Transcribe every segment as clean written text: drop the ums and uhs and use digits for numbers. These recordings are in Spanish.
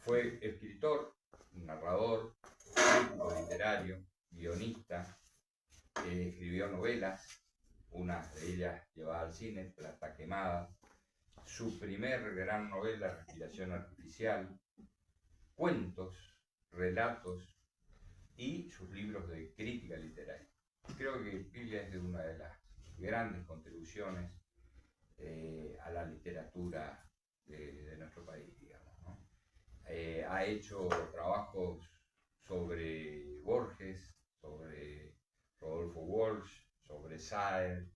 Fue escritor, narrador, crítico literario, guionista, escribió novelas, una de ellas llevada al cine, Plata Quemada, su primer gran novela, Respiración Artificial, cuentos, relatos y sus libros de crítica literaria. Creo que Piglia es de una de las grandes contribuciones a la literatura de nuestro país, digamos, ¿no? Ha hecho trabajos sobre Borges, sobre Rodolfo Walsh, sobre Saer,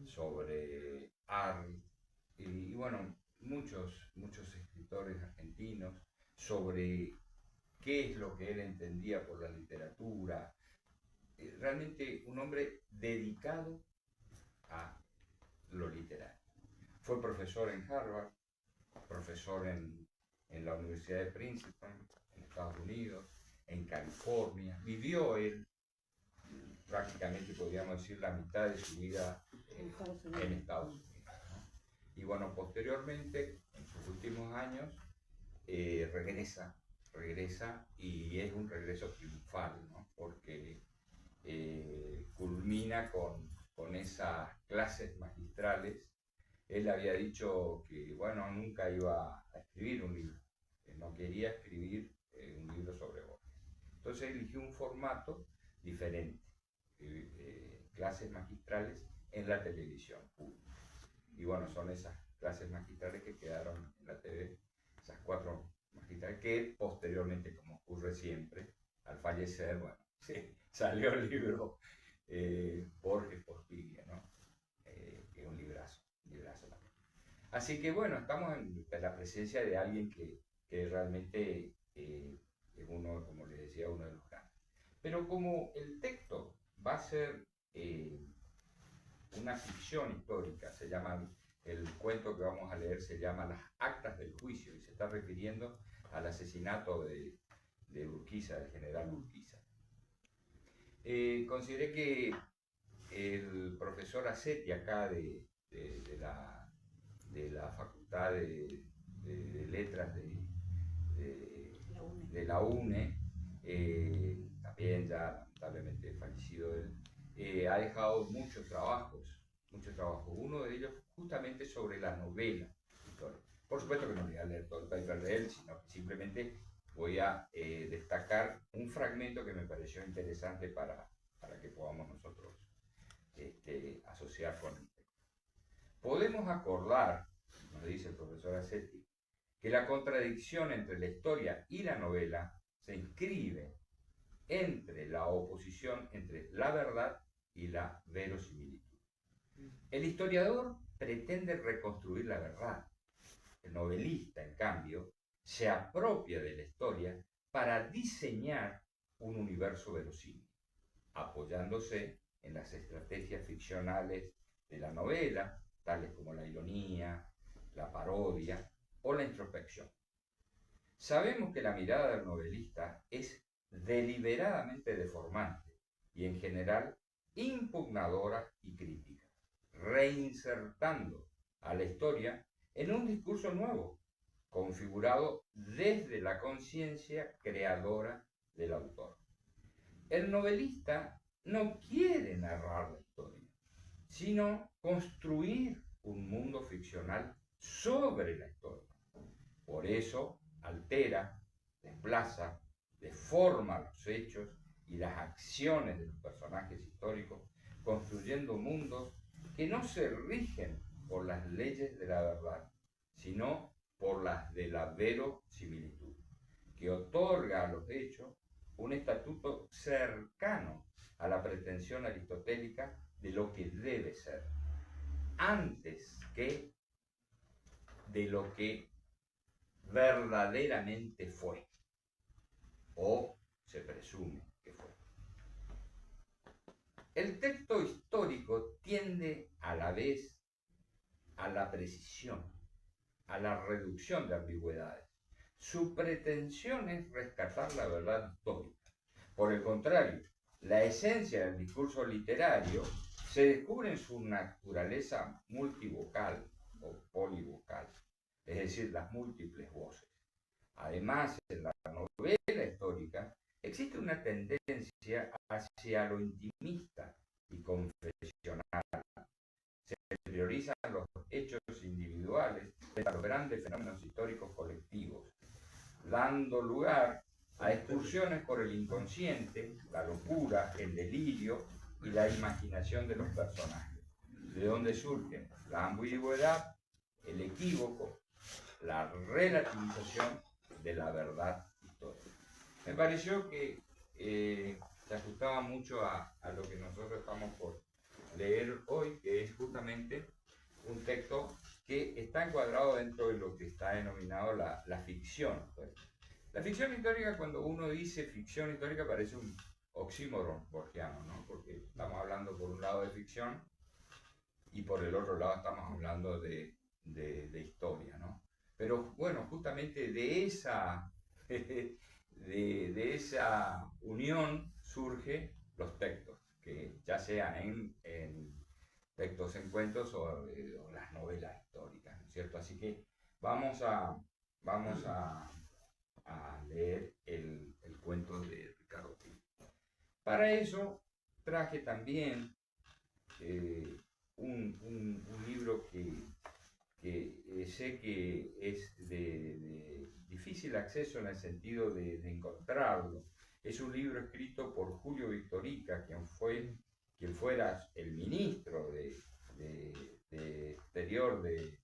sobre Arlt, y bueno, muchos escritores argentinos, sobre qué es lo que él entendía por la literatura. Realmente un hombre dedicado a lo literario. Fue profesor en Harvard, profesor en la Universidad de Princeton, en Estados Unidos, en California. Vivió él prácticamente, podríamos decir, la mitad de su vida en Estados Unidos. Y bueno, posteriormente, en sus últimos años, regresa y es un regreso triunfal, ¿no? Porque culmina con esas clases magistrales. Él había dicho que, bueno, nunca iba a escribir un libro, no quería escribir un libro sobre Borges. Entonces eligió un formato diferente, clases magistrales en la televisión pública. Y bueno, son esas clases magistrales que quedaron en la TV, esas 4 magistrales que posteriormente, como ocurre siempre, al fallecer, bueno, sí, salió el libro Borges por Piglia, ¿no? Que es un librazo también. Así que bueno, estamos en la presencia de alguien que realmente es uno, como les decía, uno de los grandes. Pero como el texto va a ser una ficción histórica, se llama, el cuento que vamos a leer se llama Las Actas del Juicio y se está refiriendo al asesinato de Urquiza, del general Urquiza. Consideré que el profesor Acetti acá de la Facultad de Letras de la UNE, también ya lamentablemente fallecido él, ha dejado muchos trabajos. Uno de ellos justamente sobre la novela. Por supuesto que no voy a leer todo el paper de él, sino que simplemente voy a destacar un fragmento que me pareció interesante para que podamos nosotros asociar con el texto. Podemos acordar, nos dice el profesor Acetti, que la contradicción entre la historia y la novela se inscribe entre la oposición entre la verdad y la verosimilitud. El historiador pretende reconstruir la verdad. El novelista, en cambio, se apropia de la historia para diseñar un universo verosímil, apoyándose en las estrategias ficcionales de la novela, tales como la ironía, la parodia o la introspección. Sabemos que la mirada del novelista es deliberadamente deformante y en general impugnadora y crítica, reinsertando a la historia en un discurso nuevo, configurado desde la conciencia creadora del autor. El novelista no quiere narrar la historia, sino construir un mundo ficcional sobre la historia. Por eso altera, desplaza, deforma los hechos y las acciones de los personajes históricos, construyendo mundos que no se rigen por las leyes de la verdad, sino por las de la verosimilitud, que otorga a los hechos un estatuto cercano a la pretensión aristotélica de lo que debe ser, antes que de lo que verdaderamente fue, o se presume que fue. El texto histórico tiende a la vez a la precisión, a la reducción de ambigüedades. Su pretensión es rescatar la verdad histórica. Por el contrario, la esencia del discurso literario se descubre en su naturaleza multivocal o polivocal, es decir, las múltiples voces. Además, en la novela histórica existe una tendencia hacia lo intimista y confesional. Se priorizan los hechos individuales frente a los grandes fenómenos históricos colectivos, dando lugar a excursiones por el inconsciente, la locura, el delirio y la imaginación de los personajes, de donde surgen la ambigüedad, el equívoco, la relativización de la verdad histórica. Me pareció que se ajustaba mucho a lo que nosotros estamos por leer hoy, que es justamente un texto que está encuadrado dentro de lo que está denominado la ficción histórica. La ficción histórica, cuando uno dice ficción histórica, parece un oxímoron borgiano, ¿no? Porque estamos hablando por un lado de ficción y por el otro lado estamos hablando de historia, ¿no? Pero bueno, justamente de esa, de esa unión surgen los textos, que ya sean en textos en cuentos o las novelas históricas, ¿no es cierto? Así que vamos a leer el cuento de Ricardo Pi. Para eso traje también un libro que sé que es de difícil acceso en el sentido de encontrarlo. Es un libro escrito por Julio Victorica, quien fuera el ministro de Exterior de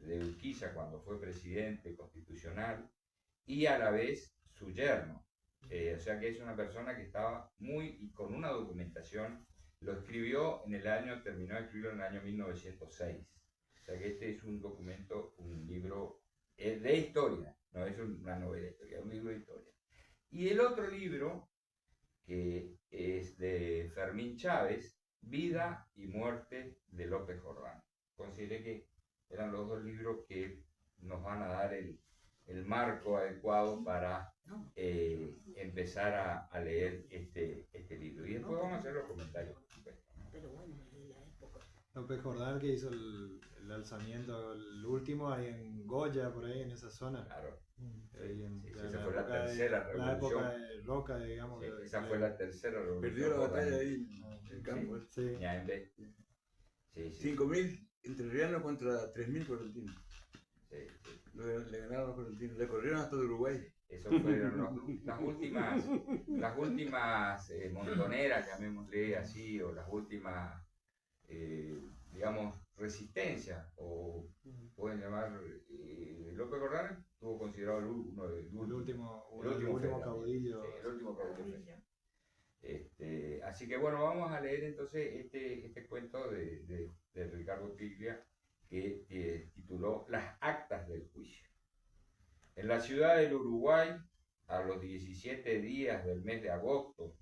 Urquiza cuando fue presidente constitucional, y a la vez su yerno. O sea que es una persona que estaba y con una documentación, lo escribió en el año, terminó de escribirlo en el año 1906. O sea que este es un documento, un libro de historia, no es una novela histórica, es un libro de historia. Y el otro libro, que es de Fermín Chávez, Vida y Muerte de López Jordán. Consideré que eran los dos libros que nos van a dar el marco adecuado para empezar a leer este libro. Y después vamos a hacer los comentarios, por supuesto, ¿no? Pero bueno, en la época. López Jordán, que hizo el alzamiento, el último ahí en Goya, por ahí en esa zona. Claro. Ahí en Sí, la esa fue la época tercera la revolución. época de Roca, digamos. Sí, esa fue la tercera revolución. Perdió la batalla ahí en el campo. Sí. Ñaembe. Sí, sí. 5.000 entrerrianos contra 3.000 correntinos. Sí, sí. Le ganaron los correntinos, le corrieron hasta Uruguay. Eso fueron las últimas montoneras, llamémosle así, o las últimas, digamos, resistencias, o pueden llamar, López Jordán estuvo considerado el último caudillo. Sí, el último caudillo. Así que bueno, vamos a leer entonces este cuento de Ricardo Piglia, que tituló Las actas del juicio. En la ciudad del Uruguay, a los 17 días del mes de agosto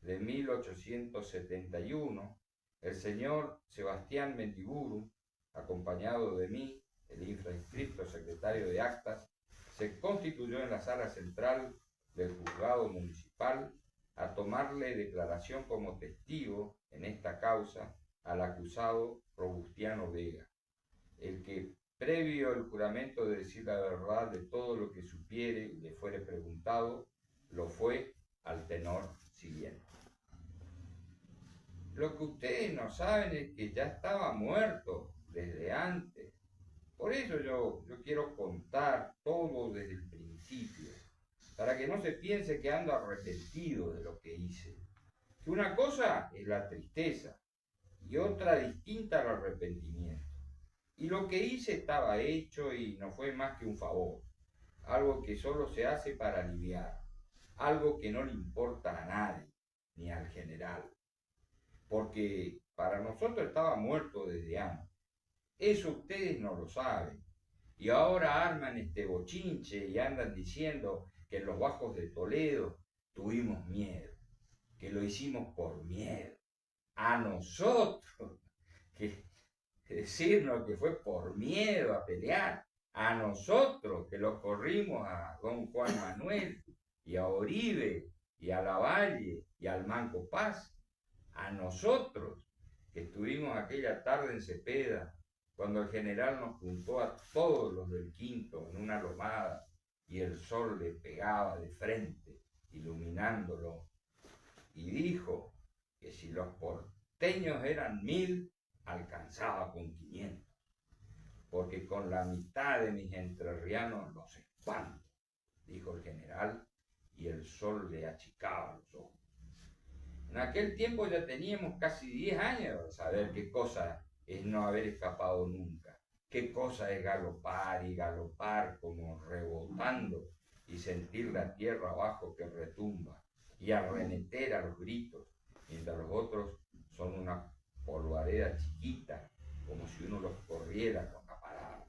de 1871, el señor Sebastián Mendiburu, acompañado de mí, el infrainscripto secretario de actas, se constituyó en la sala central del juzgado municipal a tomarle declaración como testigo en esta causa al acusado Robustiano Vega, el que, previo el juramento de decir la verdad de todo lo que supiere y le fuere preguntado, lo fue al tenor siguiente. Lo que ustedes no saben es que ya estaba muerto desde antes. Por eso yo quiero contar todo desde el principio, para que no se piense que ando arrepentido de lo que hice. Que una cosa es la tristeza y otra distinta al arrepentimiento. Y lo que hice estaba hecho y no fue más que un favor, algo que solo se hace para aliviar, algo que no le importa a nadie, ni al general, porque para nosotros estaba muerto desde antes. Eso ustedes no lo saben, y ahora arman este bochinche y andan diciendo que en los bajos de Toledo tuvimos miedo, que lo hicimos por miedo, a nosotros, que decirnos que fue por miedo a pelear, a nosotros que los corrimos a don Juan Manuel y a Oribe y a Lavalle y al Manco Paz, a nosotros que estuvimos aquella tarde en Cepeda cuando el general nos juntó a todos los del quinto en una lomada y el sol le pegaba de frente, iluminándolo, y dijo que si los porteños eran 1000, alcanzaba con 500, porque con la mitad de mis entrerrianos los espanto, dijo el general, y el sol le achicaba los ojos. En aquel tiempo ya teníamos casi 10 años de saber qué cosa es no haber escapado nunca, qué cosa es galopar y galopar como rebotando y sentir la tierra abajo que retumba y arremeter a los gritos, mientras los otros son una polvareda chiquita, como si uno los corriera con la parada.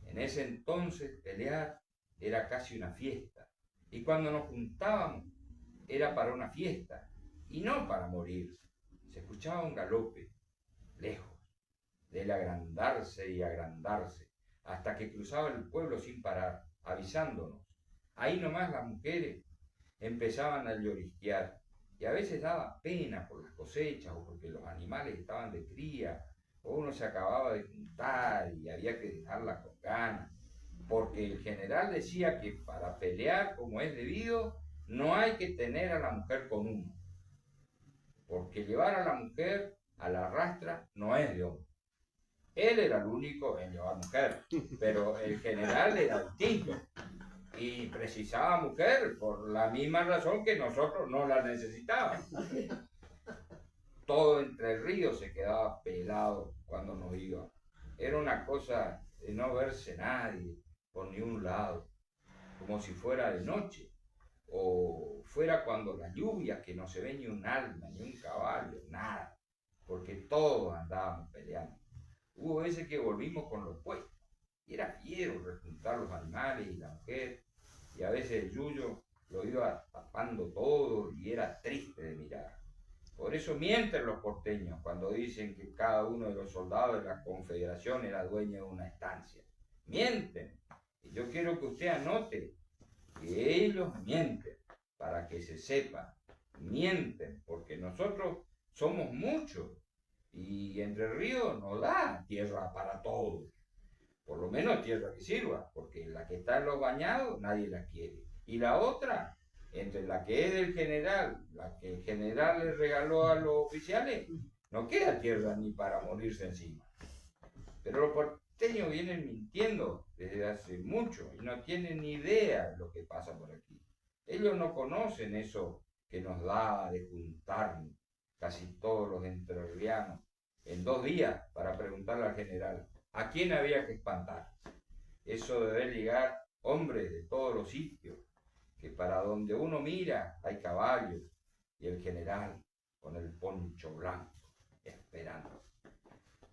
En ese entonces pelear era casi una fiesta, y cuando nos juntábamos era para una fiesta y no para morir. Se escuchaba un galope lejos, de él agrandarse y agrandarse, hasta que cruzaba el pueblo sin parar, avisándonos. Ahí nomás las mujeres empezaban a llorisquear, y a veces daba pena por las cosechas o porque los animales estaban de cría, o uno se acababa de juntar y había que dejarla con ganas, porque el general decía que para pelear como es debido, no hay que tener a la mujer con uno, porque llevar a la mujer a la rastra no es de hombre. Él era el único en llevar mujer, pero el general era distinto y precisaba mujer por la misma razón que nosotros no la necesitábamos. Todo Entre Ríos se quedaba pelado cuando nos iba. Era una cosa de no verse nadie por ni un lado, como si fuera de noche, o fuera cuando la lluvia, que no se ve ni un alma, ni un caballo, nada, porque todos andábamos peleando. Hubo veces que volvimos con los puestos, y era fiero rejuntar los animales y la mujer, y a veces el yuyo lo iba tapando todo y era triste de mirar. Por eso mienten los porteños cuando dicen que cada uno de los soldados de la Confederación era dueño de una estancia. Mienten. Y yo quiero que usted anote que ellos mienten, para que se sepa. Mienten, porque nosotros somos muchos y Entre Ríos no da tierra para todos. Por lo menos tierra que sirva, porque la que está en los bañados nadie la quiere. Y la otra, entre la que es del general, la que el general le regaló a los oficiales, no queda tierra ni para morirse encima. Pero los porteños vienen mintiendo desde hace mucho y no tienen ni idea de lo que pasa por aquí. Ellos no conocen eso que nos da de juntarnos casi todos los entrerrianos en 2 días para preguntarle al general a quién había que espantar. Eso de ver llegar hombres de todos los sitios, que para donde uno mira hay caballos, y el general con el poncho blanco esperando.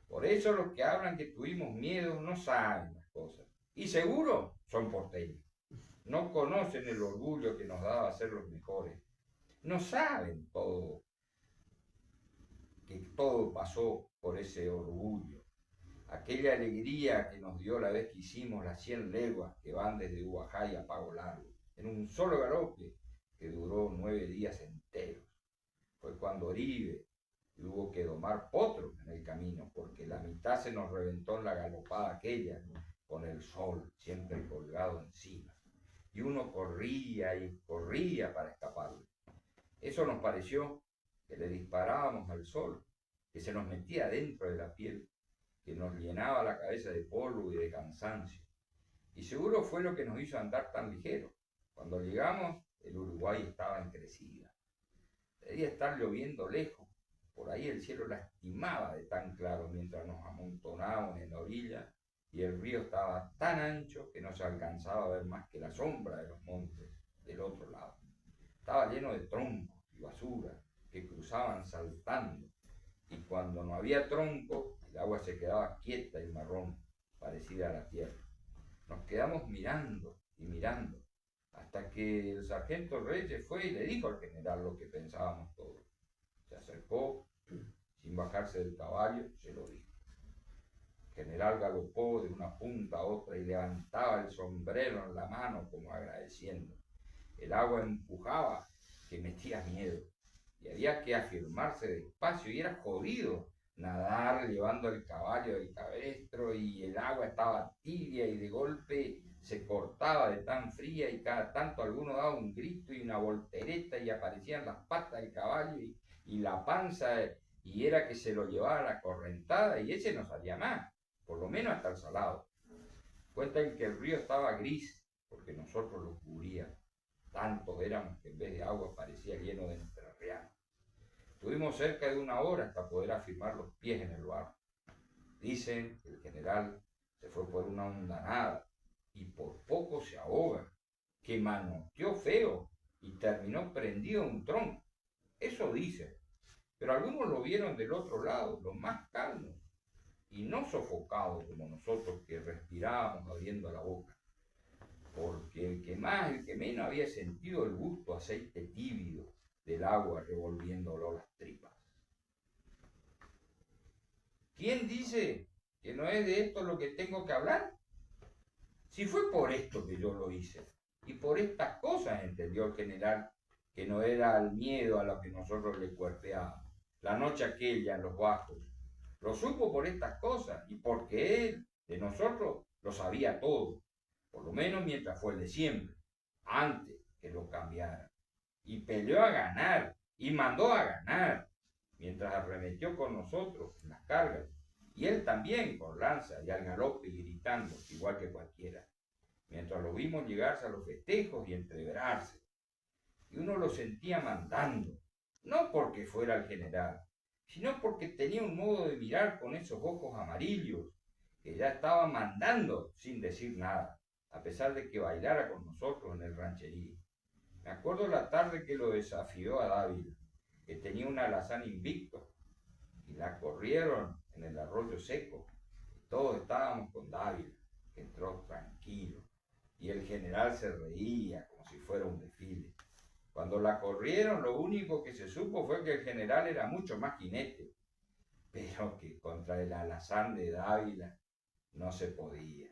Por eso los que hablan que tuvimos miedo no saben las cosas, y seguro son porteños. No conocen el orgullo que nos daba ser los mejores. No saben todo, que todo pasó por ese orgullo. Aquella alegría que nos dio la vez que hicimos las 100 leguas que van desde Huajay a Pago Largo, en un solo galope que duró 9 días enteros. Fue cuando Oribe hubo que domar potros en el camino, porque la mitad se nos reventó en la galopada aquella, con el sol siempre colgado encima. Y uno corría y corría para escaparle. Eso nos pareció que le disparábamos al sol, que se nos metía dentro de la piel, que nos llenaba la cabeza de polvo y de cansancio. Y seguro fue lo que nos hizo andar tan ligero. Cuando llegamos, el Uruguay estaba en crecida. Debía estar lloviendo lejos. Por ahí el cielo lastimaba de tan claro mientras nos amontonábamos en la orilla, y el río estaba tan ancho que no se alcanzaba a ver más que la sombra de los montes del otro lado. Estaba lleno de troncos y basura que cruzaban saltando, y cuando no había tronco, el agua se quedaba quieta y marrón, parecida a la tierra. Nos quedamos mirando y mirando, hasta que el sargento Reyes fue y le dijo al general lo que pensábamos todos. Se acercó, sin bajarse del caballo, se lo dijo. El general galopó de una punta a otra y levantaba el sombrero en la mano como agradeciendo. El agua empujaba, que metía miedo, y había que afirmarse despacio, y era jodido nadar llevando el caballo del cabestro, y el agua estaba tibia, y de golpe se cortaba de tan fría y cada tanto alguno daba un grito y una voltereta y aparecían las patas del caballo y la panza y era que se lo llevaba a la correntada y ese no salía más, por lo menos hasta el salado. Cuentan que el río estaba gris porque nosotros lo cubríamos. Tantos éramos que en vez de agua parecía lleno de entrerrianos. Estuvimos cerca de 1 hora hasta poder afirmar los pies en el barro. Dicen que el general se fue por una hondanada y por poco se ahoga, que manoteó feo y terminó prendido en un tronco. Eso dicen, pero algunos lo vieron del otro lado, los más calmos, y no sofocados como nosotros que respirábamos abriendo la boca, porque el que más, el que menos había sentido el gusto aceite tibio del agua revolviéndolo las tripas. ¿Quién dice que no es de esto lo que tengo que hablar? Si fue por esto que yo lo hice, y por estas cosas entendió el general que no era el miedo a lo que nosotros le cuerpeábamos. La noche aquella en los bajos, lo supo por estas cosas, y porque él, de nosotros, lo sabía todo, por lo menos mientras fue el de siempre, antes que lo cambiara. Y peleó a ganar, y mandó a ganar, mientras arremetió con nosotros en las cargas, y él también con lanza y al galope y gritando, igual que cualquiera, mientras lo vimos llegarse a los festejos y entreverarse. Y uno lo sentía mandando, no porque fuera el general, sino porque tenía un modo de mirar con esos ojos amarillos, que ya estaba mandando sin decir nada, a pesar de que bailara con nosotros en el rancherío. Me acuerdo la tarde que lo desafió a Dávila, que tenía un alazán invicto, y la corrieron en el arroyo seco. Todos estábamos con Dávila, que entró tranquilo, y el general se reía como si fuera un desfile. Cuando la corrieron, lo único que se supo fue que el general era mucho más jinete, pero que contra el alazán de Dávila no se podía.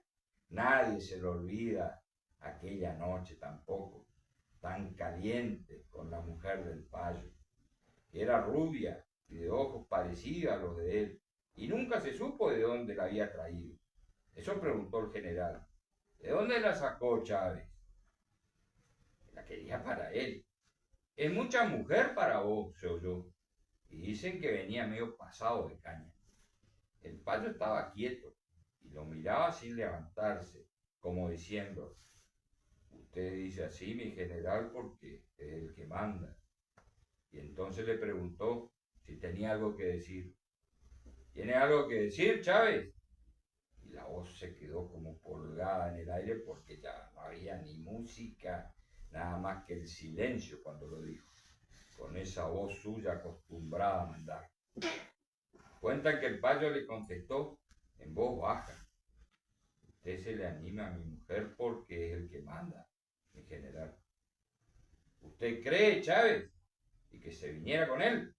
Nadie se lo olvida aquella noche tampoco, tan caliente con la mujer del payo, que era rubia y de ojos parecidos a los de él, y nunca se supo de dónde la había traído. Eso preguntó el general. ¿De dónde la sacó Chávez? La quería para él. Es mucha mujer para vos, se oyó, y dicen que venía medio pasado de caña. El payo estaba quieto y lo miraba sin levantarse, como diciendo, usted dice así, mi general, porque es el que manda. Y entonces le preguntó si tenía algo que decir. ¿Tiene algo que decir, Chávez? Y la voz se quedó como colgada en el aire porque ya no había ni música, nada más que el silencio cuando lo dijo, con esa voz suya acostumbrada a mandar. Cuentan que el payo le contestó en voz baja, usted se le anima a mi mujer porque es el que manda, mi general. ¿Usted cree, Chávez? Y que se viniera con él.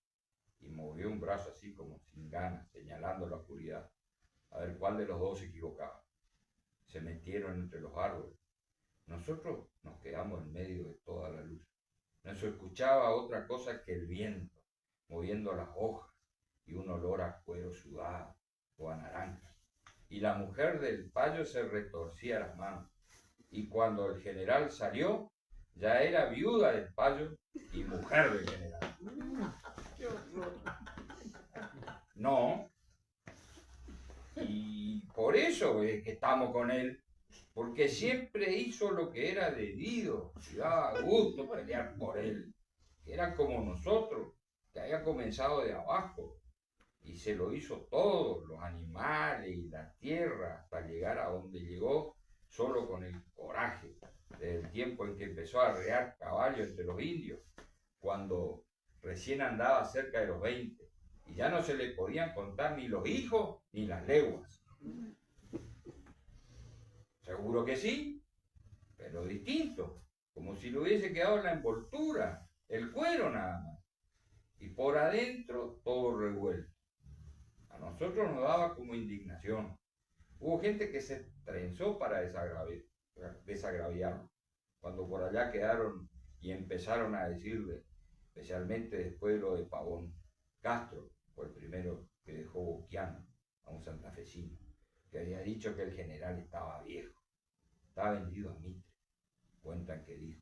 Y movió un brazo así como sin ganas, señalando la oscuridad, a ver cuál de los dos se equivocaba. Se metieron entre los árboles. Nosotros nos quedamos en medio de toda la luz. No se escuchaba otra cosa que el viento, moviendo las hojas y un olor a cuero sudado o a naranja. Y la mujer del payo se retorcía las manos. Y cuando el general salió, ya era viuda del payo y mujer del general. No, y por eso es que estamos con él, porque siempre hizo lo que era debido y daba gusto pelear por él, que era como nosotros, que había comenzado de abajo y se lo hizo todo, los animales y la tierra, hasta llegar a donde llegó solo con el coraje, desde el tiempo en que empezó a arrear caballo entre los indios, cuando recién andaba cerca de los 20, y ya no se le podían contar ni los hijos ni las leguas. Seguro que sí, pero distinto, como si le hubiese quedado la envoltura, el cuero nada más, y por adentro todo revuelto. A nosotros nos daba como indignación. Hubo gente que se trenzó para desagraviarlo, cuando por allá quedaron y empezaron a decirle, especialmente después de lo de Pavón, Castro fue el primero que dejó boquiano a un santafesino, que había dicho que el general estaba viejo. está vendido a Mitre. Cuentan que dijo.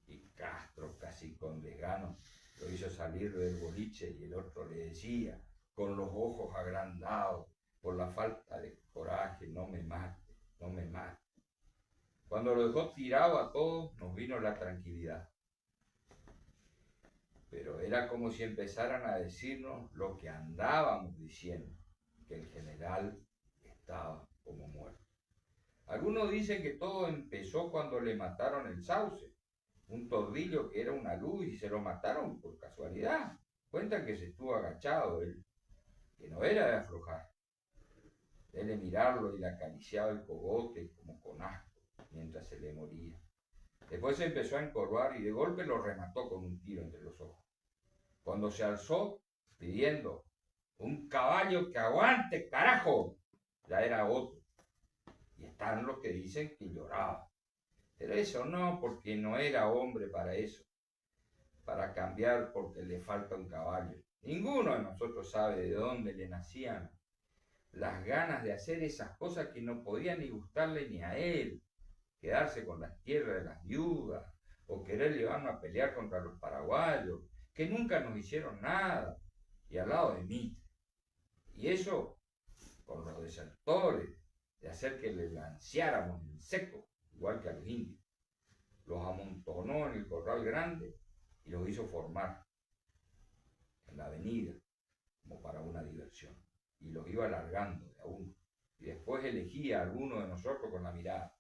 Y Castro, casi con desgano, lo hizo salir del boliche y el otro le decía, con los ojos agrandados, por la falta de coraje, no me mate, no me mate. Cuando lo dejó tirado a todos, nos vino la tranquilidad. Pero era como si empezaran a decirnos lo que andábamos diciendo, que el general estaba como muerto. Algunos dicen que todo empezó cuando le mataron el Sauce, un tordillo que era una luz y se lo mataron por casualidad. Cuentan que se estuvo agachado él, que no era de aflojar. Él de mirarlo y le acariciaba el cogote como con asco mientras se le moría. Después se empezó a encorvar y de golpe lo remató con un tiro entre los ojos. Cuando se alzó pidiendo un caballo que aguante, carajo, ya era otro. Y están los que dicen que lloraba. Pero eso no, porque no era hombre para eso. Para cambiar porque le falta un caballo. Ninguno de nosotros sabe de dónde le nacían las ganas de hacer esas cosas que no podían ni gustarle ni a él. Quedarse con las tierras de las viudas, o querer llevarnos a pelear contra los paraguayos, que nunca nos hicieron nada, y al lado de Mitre. Y eso con los desertores, de hacer que le lanceáramos en seco, igual que a los indios. Los amontonó en el corral grande y los hizo formar en la avenida, como para una diversión. Y los iba alargando de a uno. Y después elegía a alguno de nosotros con la mirada.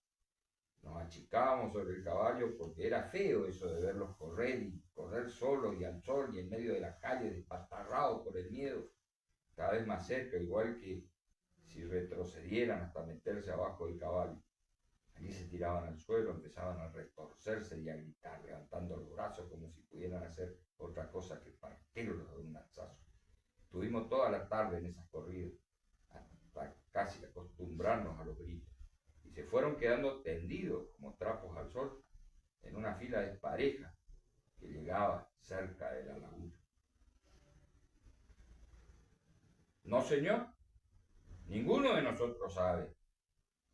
Nos achicábamos sobre el caballo porque era feo eso de verlos correr y correr solos y al sol y en medio de la calle despatarrados por el miedo, cada vez más cerca, igual que si retrocedieran hasta meterse abajo del caballo. Allí se tiraban al suelo, empezaban a retorcerse y a gritar, levantando los brazos como si pudieran hacer otra cosa que partirlos de un hachazo. Estuvimos toda la tarde en esas corridas, hasta casi acostumbrarnos a los gritos. Y se fueron quedando tendidos como trapos al sol en una fila despareja que llegaba cerca de la laguna. No, señor, ninguno de nosotros sabe,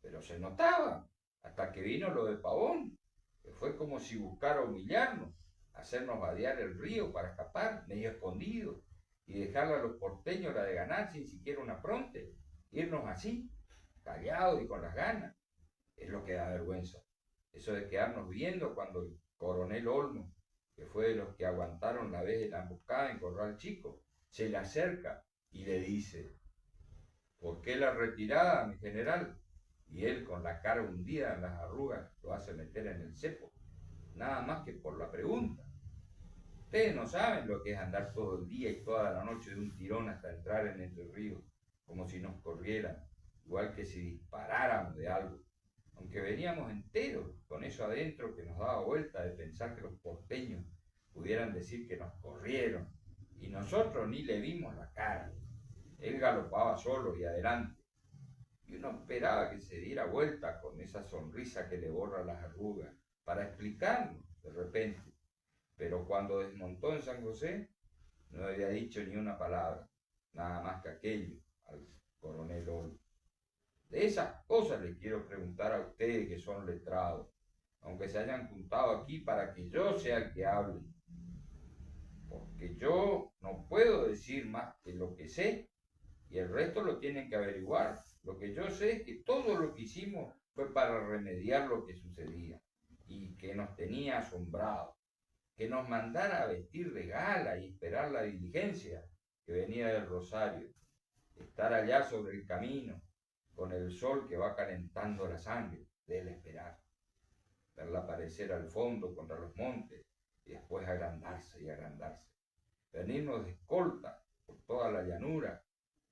pero se notaba hasta que vino lo de Pavón, que fue como si buscara humillarnos, hacernos vadear el río para escapar, medio escondidos, y dejarle a los porteños la de ganar sin siquiera una fronte, irnos así, callados y con las ganas. Es lo que da vergüenza, eso de quedarnos viendo cuando el coronel Olmo, que fue de los que aguantaron la vez de la emboscada en Corral Chico, se le acerca y le dice, ¿por qué la retirada, mi general? Y él, con la cara hundida en las arrugas, lo hace meter en el cepo, nada más que por la pregunta. Ustedes no saben lo que es andar todo el día y toda la noche de un tirón hasta entrar en Entre Ríos, como si nos corrieran, igual que si disparáramos de algo. Aunque veníamos enteros, con eso adentro que nos daba vuelta de pensar que los porteños pudieran decir que nos corrieron, y nosotros ni le vimos la cara. Él galopaba solo y adelante, y uno esperaba que se diera vuelta con esa sonrisa que le borra las arrugas, para explicarnos de repente. Pero cuando desmontó en San José, no había dicho ni una palabra, nada más que aquello al coronel Olmo. De esas cosas les quiero preguntar a ustedes que son letrados, aunque se hayan juntado aquí para que yo sea el que hable. Porque yo no puedo decir más que lo que sé y el resto lo tienen que averiguar. Lo que yo sé es que todo lo que hicimos fue para remediar lo que sucedía y que nos tenía asombrados, que nos mandara a vestir de gala y esperar la diligencia que venía del Rosario, estar allá sobre el camino, con el sol que va calentando la sangre, de él esperar, verla aparecer al fondo contra los montes y después agrandarse y agrandarse, venirnos de escolta por toda la llanura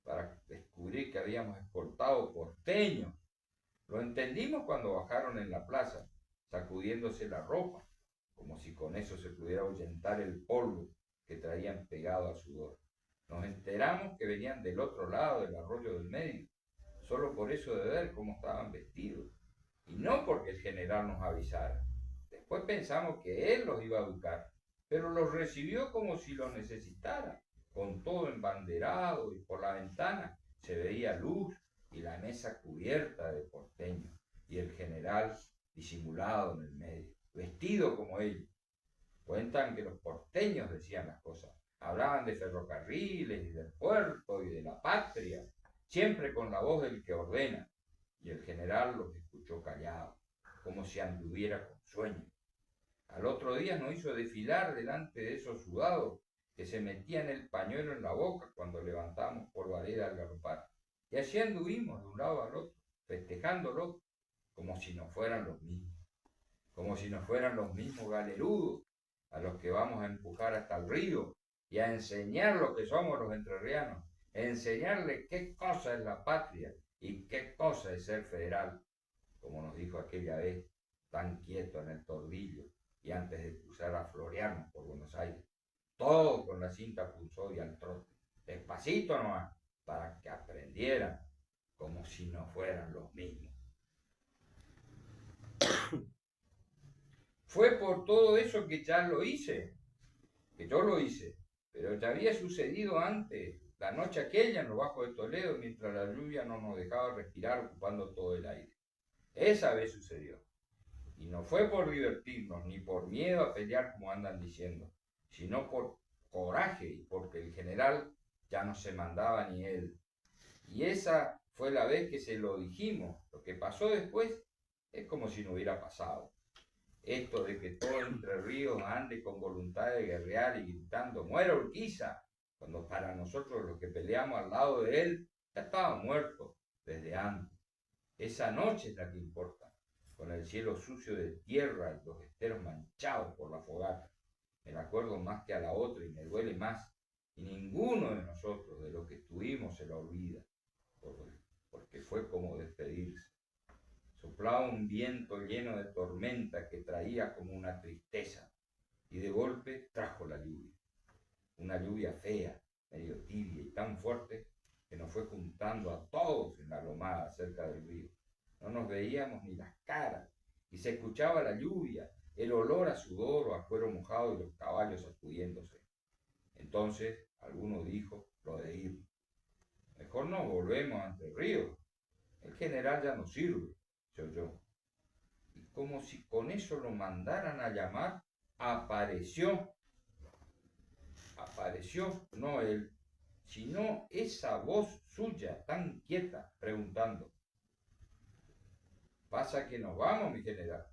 para descubrir que habíamos escoltado porteños. Lo entendimos cuando bajaron en la plaza, sacudiéndose la ropa, como si con eso se pudiera ahuyentar el polvo que traían pegado al sudor. Nos enteramos que venían del otro lado del arroyo del medio, solo por eso de ver cómo estaban vestidos, y no porque el general nos avisara. Después pensamos que él los iba a educar, pero los recibió como si los necesitara, con todo embanderado, y por la ventana se veía luz y la mesa cubierta de porteños, y el general disimulado en el medio, vestido como ellos. Cuentan que los porteños decían las cosas, hablaban de ferrocarriles y del puerto y de la patria, siempre con la voz del que ordena, y el general los escuchó callados, como si anduviera con sueño. Al otro día nos hizo desfilar delante de esos sudados que se metían el pañuelo en la boca cuando levantamos por vareda al galopar. Y así anduvimos de un lado al otro, festejándolo, como si no fueran los mismos, como si no fueran los mismos galerudos a los que vamos a empujar hasta el río y a enseñar lo que somos los entrerrianos, enseñarles qué cosa es la patria y qué cosa es ser federal, como nos dijo aquella vez, tan quieto en el Tordillo y antes de cruzar a florearnos por Buenos Aires, todo con la cinta pulsoria al trote, despacito nomás, para que aprendieran como si no fueran los mismos. Fue por todo eso que ya lo hice, que yo lo hice, pero ya había sucedido antes, la noche aquella en los bajos de Toledo, mientras la lluvia no nos dejaba respirar ocupando todo el aire. Esa vez sucedió. Y no fue por divertirnos, ni por miedo a pelear como andan diciendo, sino por coraje y porque el general ya no se mandaba ni él. Y esa fue la vez que se lo dijimos. Lo que pasó después es como si no hubiera pasado. Esto de que todo Entre Ríos ande con voluntad de guerrear y gritando ¡muera Urquiza!, cuando para nosotros los que peleamos al lado de él ya estaba muerto desde antes. Esa noche es la que importa, con el cielo sucio de tierra y los esteros manchados por la fogata. Me la acuerdo más que a la otra y me duele más. Y ninguno de nosotros, de los que estuvimos, se la olvida, porque fue como despedirse. Soplaba un viento lleno de tormenta que traía como una tristeza, y de golpe trajo la lluvia. Una lluvia fea, medio tibia y tan fuerte que nos fue juntando a todos en la lomada cerca del río. No nos veíamos ni las caras, y se escuchaba la lluvia, el olor a sudor o a cuero mojado y los caballos sacudiéndose. Entonces alguno dijo lo de ir. Mejor nos volvemos a Entre Ríos. El general ya no sirve, se oyó. Y como si con eso lo mandaran a llamar, apareció. Apareció, no él, sino esa voz suya tan quieta, preguntando: ¿pasa que nos vamos, mi general?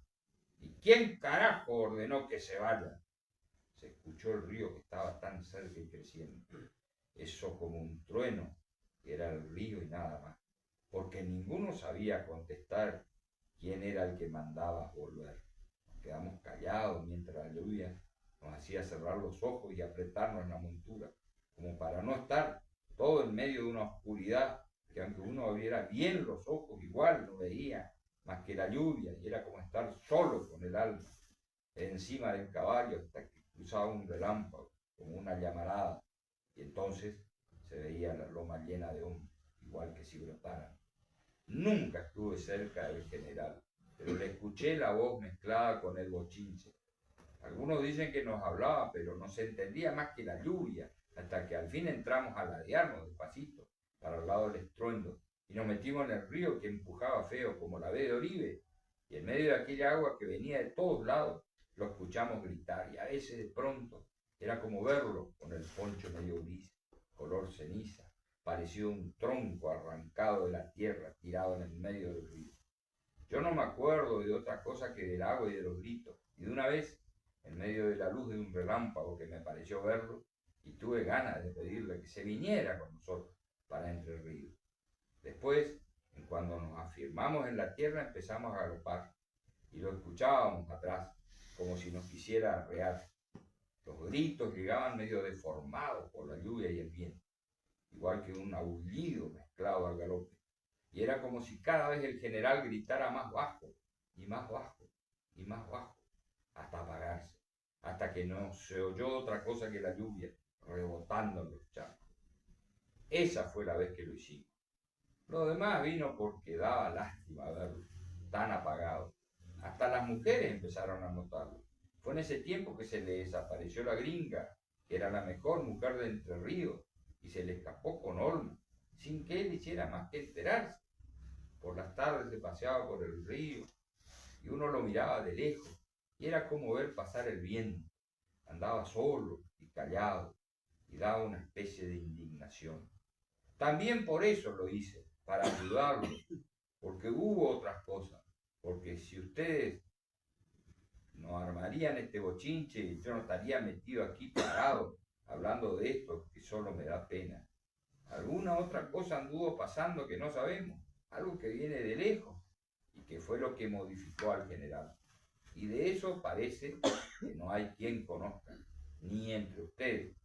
¿Y quién carajo ordenó que se vaya? Se escuchó el río que estaba tan cerca y creciendo. Eso como un trueno, que era el río y nada más, porque ninguno sabía contestar quién era el que mandaba volver. Nos quedamos callados mientras la lluvia nos hacía cerrar los ojos y apretarnos en la montura, como para no estar todo en medio de una oscuridad que aunque uno abriera bien los ojos igual no veía más que la lluvia, y era como estar solo con el alma encima del caballo hasta que cruzaba un relámpago como una llamarada, y entonces se veía la loma llena de hombres, igual que si brotaran. Nunca estuve cerca del general, pero le escuché la voz mezclada con el bochinche. Algunos dicen que nos hablaba, pero no se entendía más que la lluvia, hasta que al fin entramos a ladearnos despacito para el lado del estruendo y nos metimos en el río que empujaba feo como la B de Oribe, y en medio de aquella agua que venía de todos lados lo escuchamos gritar, y a veces de pronto era como verlo con el poncho medio gris, color ceniza, parecía un tronco arrancado de la tierra tirado en el medio del río. Yo no me acuerdo de otra cosa que del agua y de los gritos, y de una vez, en medio de la luz de un relámpago que me pareció verlo, y tuve ganas de pedirle que se viniera con nosotros para Entre Ríos. Después, cuando nos afirmamos en la tierra, empezamos a galopar, y lo escuchábamos atrás, como si nos quisiera arrear. Los gritos llegaban medio deformados por la lluvia y el viento, igual que un aullido mezclado al galope, y era como si cada vez el general gritara más bajo, y más bajo, y más bajo, hasta apagarse, hasta que no se oyó otra cosa que la lluvia rebotando en los charcos. Esa fue la vez que lo hicimos. Lo demás vino porque daba lástima verlo tan apagado. Hasta las mujeres empezaron a notarlo. Fue en ese tiempo que se le desapareció la gringa, que era la mejor mujer de Entre Ríos, y se le escapó con Olmo, sin que él hiciera más que enterarse. Por las tardes se paseaba por el río, y uno lo miraba de lejos, y era como ver pasar el viento. Andaba solo y callado, y daba una especie de indignación. También por eso lo hice, para ayudarlo, porque hubo otras cosas, porque si ustedes no armarían este bochinche, yo no estaría metido aquí parado, hablando de esto, que solo me da pena. Alguna otra cosa anduvo pasando que no sabemos, algo que viene de lejos, y que fue lo que modificó al general. Y de eso parece que no hay quien conozca, ni entre ustedes.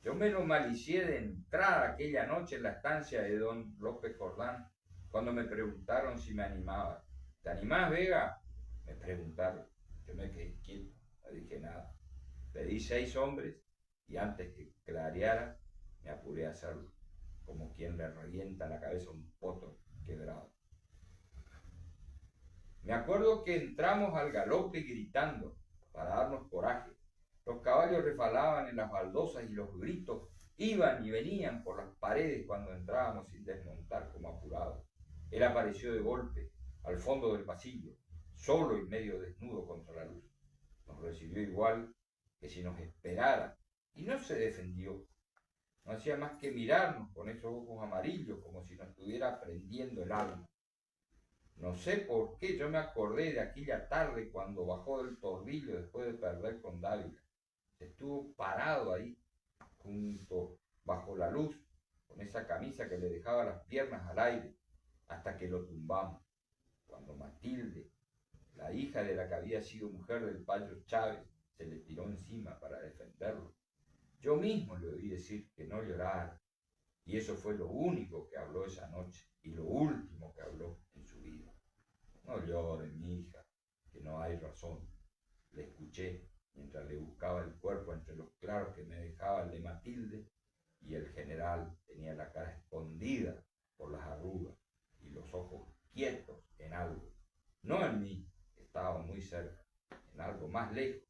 Yo me lo malicié de entrada aquella noche en la estancia de don López Jordán, cuando me preguntaron si me animaba. ¿Te animás, Vega? Me preguntaron. Yo me quedé quieto, no dije nada. Pedí 6 hombres y antes que clareara, me apuré a hacerlo, como quien le revienta la cabeza a un poto quebrado. Me acuerdo que entramos al galope gritando para darnos coraje. Los caballos refalaban en las baldosas y los gritos iban y venían por las paredes cuando entrábamos sin desmontar como apurados. Él apareció de golpe al fondo del pasillo, solo y medio desnudo contra la luz. Nos recibió igual que si nos esperara y no se defendió. No hacía más que mirarnos con esos ojos amarillos como si nos estuviera prendiendo el alma. No sé por qué yo me acordé de aquella tarde cuando bajó del Torbillo después de perder con Dávila. Estuvo parado ahí, junto, bajo la luz, con esa camisa que le dejaba las piernas al aire, hasta que lo tumbamos. Cuando Matilde, la hija de la que había sido mujer del Payo Chávez, se le tiró encima para defenderlo. Yo mismo le oí decir que no llorara, y eso fue lo único que habló esa noche, y lo último que habló en su vida. No llore, mi hija, que no hay razón. Le escuché mientras le buscaba el cuerpo entre los claros que me dejaba el de Matilde, y el general tenía la cara escondida por las arrugas y los ojos quietos en algo. No en mí, que estaba muy cerca, en algo más lejos,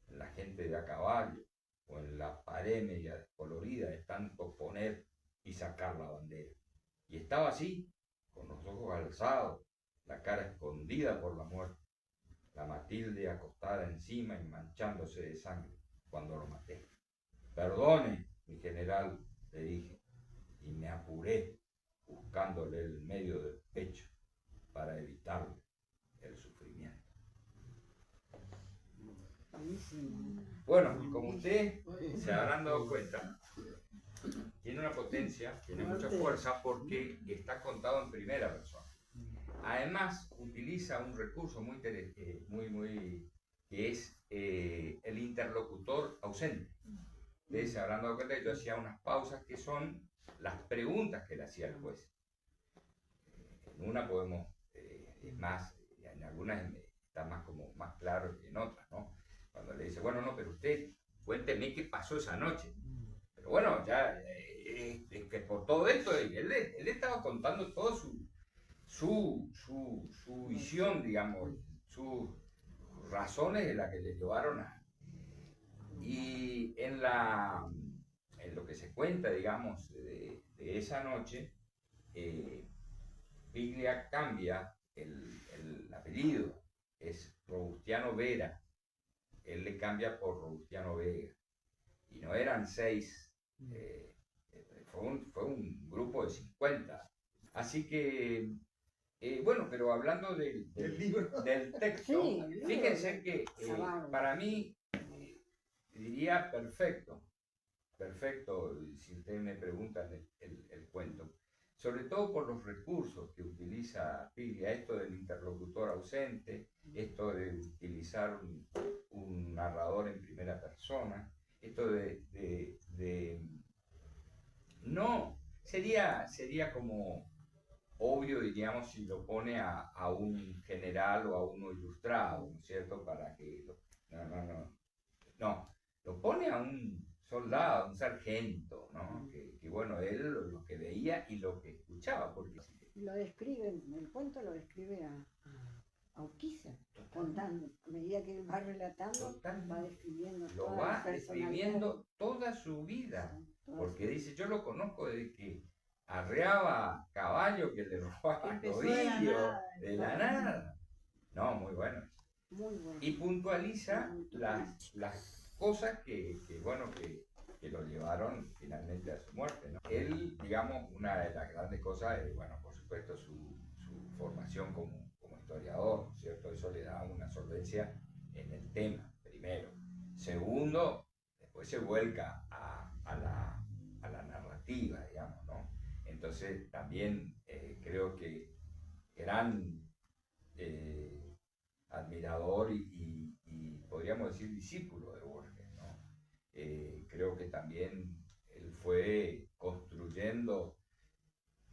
en la gente de a caballo, o en la pared media descolorida de tanto poner y sacar la bandera. Y estaba así, con los ojos alzados, la cara escondida por la muerte, la Matilde acostada encima y manchándose de sangre cuando lo maté. Perdone, mi general, le dije, y me apuré buscándole el medio del pecho para evitarle el sufrimiento. Bueno, como ustedes se habrán dado cuenta, tiene una potencia, tiene mucha fuerza porque está contado en primera persona. Además, utiliza un recurso muy que es el interlocutor ausente. Ustedes se habrán dado cuenta que yo hacía unas pausas que son las preguntas que le hacía el juez. En una podemos, es más, en algunas está más claro que en otras, ¿no? Cuando le dice, bueno, no, pero usted, cuénteme qué pasó esa noche. Pero bueno, ya, que por todo esto, él estaba contando todo su visión, digamos, sus razones de las que le llevaron a... Y en lo que se cuenta, digamos, de esa noche, Piglia cambia el apellido, es Robustiano Vera, él le cambia por Robustiano Vega, y no eran 6, fue un grupo de 50, así que, bueno, pero hablando del texto, Sí, fíjense que para mí, diría perfecto, si ustedes me preguntan el cuento, sobre todo por los recursos que utiliza Piglia, esto del interlocutor ausente, esto de utilizar un narrador en primera persona, esto no, sería como obvio, diríamos, si lo pone a un general o a uno ilustrado, ¿no es cierto? Para que no, lo pone a un soldado, un sargento, ¿no? Que bueno, él lo que veía y lo que escuchaba, porque... Lo describe, el cuento lo describe a Urquiza, contando, a medida que él va relatando, va describiendo lo toda va la personalidad. describiendo toda su vida, Toda porque su- dice, yo lo conozco desde que arreaba caballo, que le robaba Empezó de la rodillo, nada. de la nada. No, muy bueno. Muy bueno. Y puntualiza Muy las cosas que lo llevaron finalmente a su muerte, ¿no? Él, digamos, una de las grandes cosas es, bueno, por supuesto, su formación como historiador, ¿no es cierto? Eso le da una solvencia en el tema, primero. Segundo, después se vuelca a la narrativa, digamos, ¿no? Entonces, también creo que gran admirador y podríamos decir discípulo de Borges, ¿no? Creo que también él fue construyendo,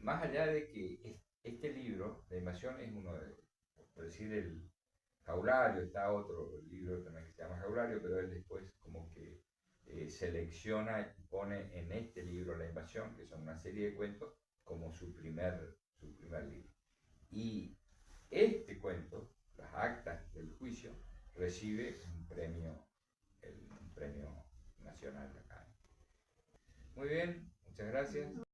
más allá de que este libro, La Invasión, es uno de, por decir, el Jaulario, está otro libro también que se llama Jaulario, pero él después como que selecciona y pone en este libro La Invasión, que son una serie de cuentos, como su primer libro. Y este cuento, las actas del juicio, recibe un premio nacional acá. Muy bien, muchas gracias.